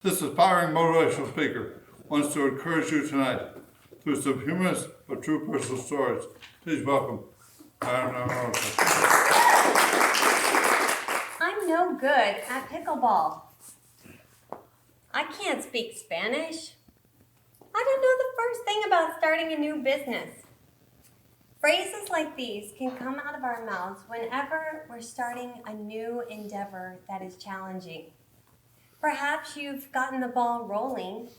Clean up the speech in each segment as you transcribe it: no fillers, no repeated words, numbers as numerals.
This aspiring motivational speaker wants to encourage you tonight through some humorous but true personal stories. Please welcome Diane Amoroso. I'm no good at pickleball. I can't speak Spanish. I don't know the first thing about starting a new business. Phrases like these can come out of our mouths whenever we're starting a new endeavor that is challenging. Perhaps you've gotten the ball rolling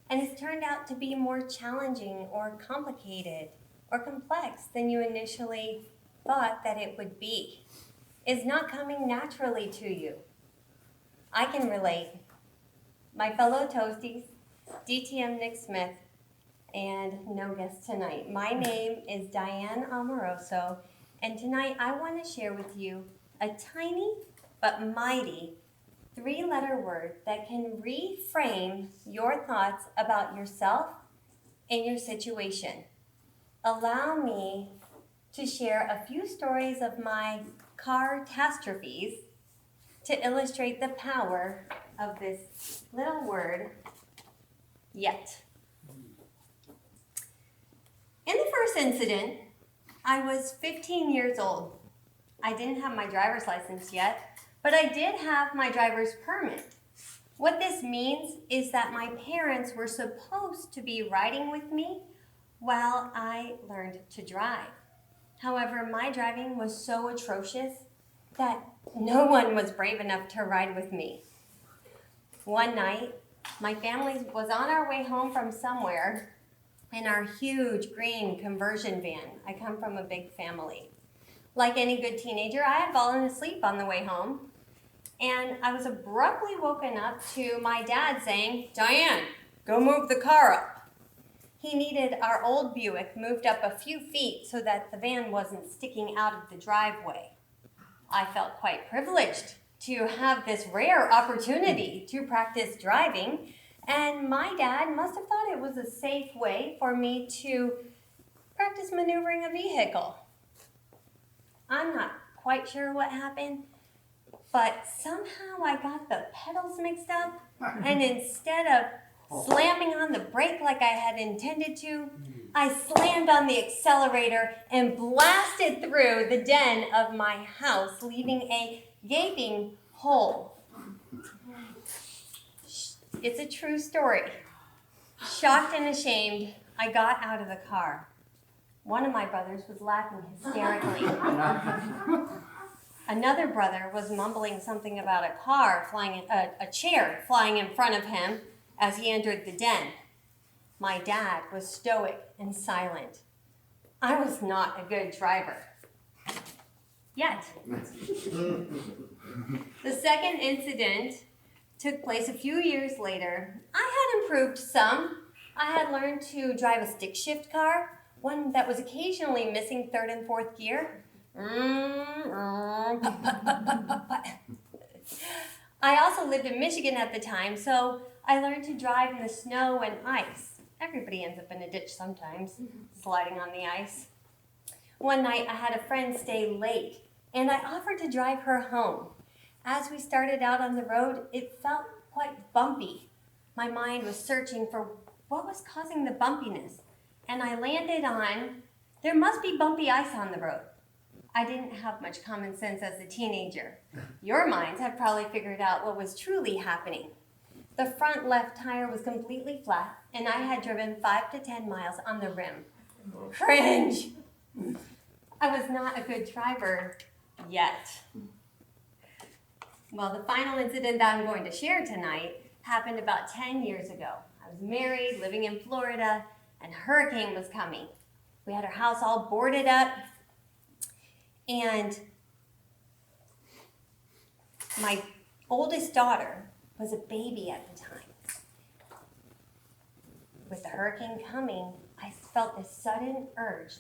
and it's turned out to be more challenging or complicated or complex than you initially thought that it would be. It's not coming naturally to you. I can relate. My fellow Toasties, DTM Nick Smith, and no guest tonight. My name is Diane Amoroso, and tonight I want to share with you a tiny but mighty 3-letter word that can reframe your thoughts about yourself and your situation. Allow me to share a few stories of my car catastrophes to illustrate the power of this little word, yet. In the first incident, I was 15 years old. I didn't have my driver's license yet, but I did have my driver's permit. What this means is that my parents were supposed to be riding with me while I learned to drive. However, my driving was so atrocious that no one was brave enough to ride with me. One night, my family was on our way home from somewhere in our huge green conversion van. I come from a big family. Like any good teenager, I had fallen asleep on the way home, and I was abruptly woken up to my dad saying, "Diane, go move the car up." He needed our old Buick moved up a few feet so that the van wasn't sticking out of the driveway. I felt quite privileged to have this rare opportunity to practice driving, and my dad must have thought it was a safe way for me to practice maneuvering a vehicle. I'm not quite sure what happened, but somehow I got the pedals mixed up, and instead of slamming on the brake like I had intended to, I slammed on the accelerator and blasted through the den of my house, leaving a gaping hole. It's a true story. Shocked and ashamed, I got out of the car. One of my brothers was laughing hysterically. Another brother was mumbling something about a chair flying in front of him as he entered the den. My dad was stoic and silent. I was not a good driver. Yet. The second incident took place a few years later. I had improved some. I had learned to drive a stick shift car, one that was occasionally missing 3rd and 4th gear. I also lived in Michigan at the time, so I learned to drive in the snow and ice. Everybody ends up in a ditch sometimes, sliding on the ice. One night I had a friend stay late, and I offered to drive her home. As we started out on the road, it felt quite bumpy. My mind was searching for what was causing the bumpiness, and I landed on, there must be bumpy ice on the road. I didn't have much common sense as a teenager. Your minds have probably figured out what was truly happening. The front left tire was completely flat, and I had driven 5 to 10 miles on the rim. Cringe! I was not a good driver yet. Well, the final incident that I'm going to share tonight happened about 10 years ago. I was married, living in Florida, and a hurricane was coming. We had our house all boarded up, and my oldest daughter was a baby at the time. With the hurricane coming, I felt a sudden urge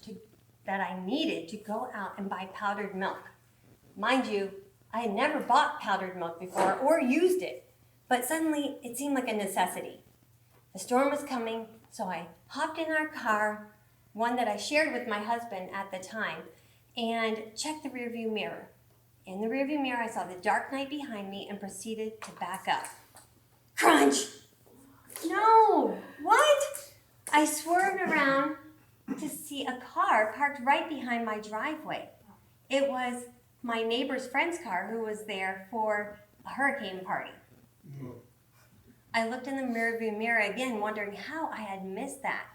that I needed to go out and buy powdered milk. Mind you, I had never bought powdered milk before or used it, but suddenly it seemed like a necessity. The storm was coming, so I hopped in our car, one that I shared with my husband at the time, and checked the rearview mirror. In the rearview mirror, I saw the dark night behind me and proceeded to back up. Crunch! No! What? I swerved around to see a car parked right behind my driveway. It was my neighbor's friend's car who was there for a hurricane party. I looked in the rearview mirror again, wondering how I had missed that.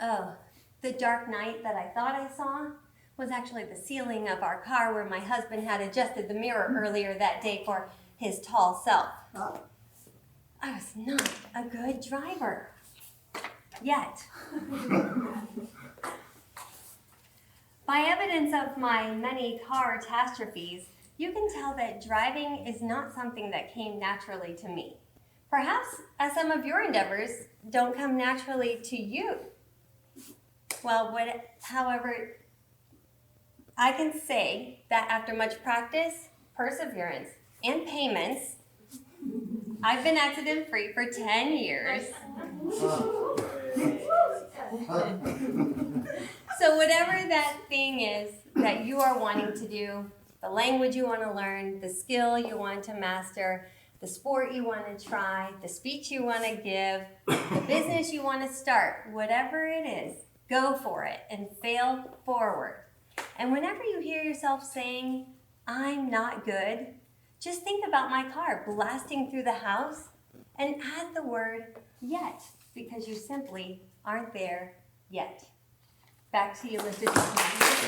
Oh, the dark night that I thought I saw was actually the ceiling of our car where my husband had adjusted the mirror earlier that day for his tall self. I was not a good driver. Yet. By evidence of my many car catastrophes, you can tell that driving is not something that came naturally to me. Perhaps as some of your endeavors don't come naturally to you. Well, however, I can say that after much practice, perseverance, and payments, I've been accident-free for 10 years. So whatever that thing is that you are wanting to do, the language you want to learn, the skill you want to master, the sport you want to try, the speech you want to give, the business you want to start, whatever it is, go for it and fail forward. And whenever you hear yourself saying, I'm not good, just think about my car blasting through the house and add the word yet, because you simply aren't there yet. Back to you, Mr. Toastmaster.